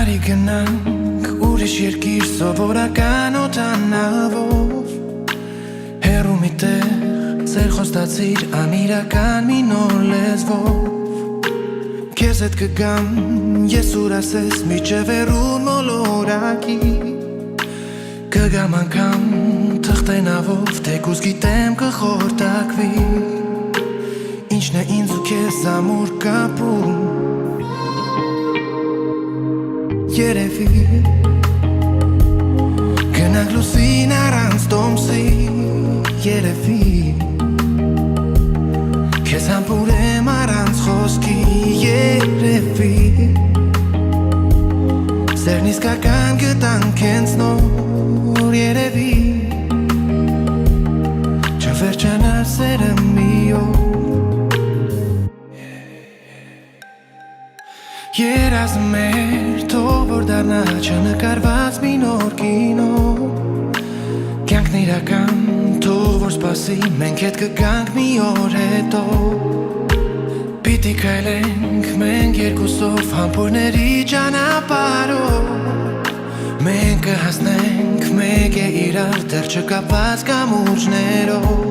Արի գնանք ուրիշ երկիր սովորական օդանավով Հեռու մի տեղ ձեր խոստացիր անիրական մի նոր լեզվով Քեզ հետ կգամ ես ուր ասես միջև հեռուն մոլորակի Կգամ անգամ թղթենավով թեկուզ գիտեմ կխորտակվի Ինչն է ինձ ու քեզ ամուր կապում Երևի Գնանք լուսին առանց տոմսի Երևի Քեզ համբուրեմ առանց խոսքի Երևի Սերն իսկական գտանք հենց նոր Երևի Չվերջանար սերը մի օր Երազմ էր թող որ դառնա չնկարված մի նոր կինո Կյանքն իրական թող որ սպասի մենք հետ կգանք մի օր հետո Պիտի քայլենք մենք երկուսով համբույրների ճանապարհով Մենք կհասնենք մեկ է իրար դեռ չկապված կամուրջներով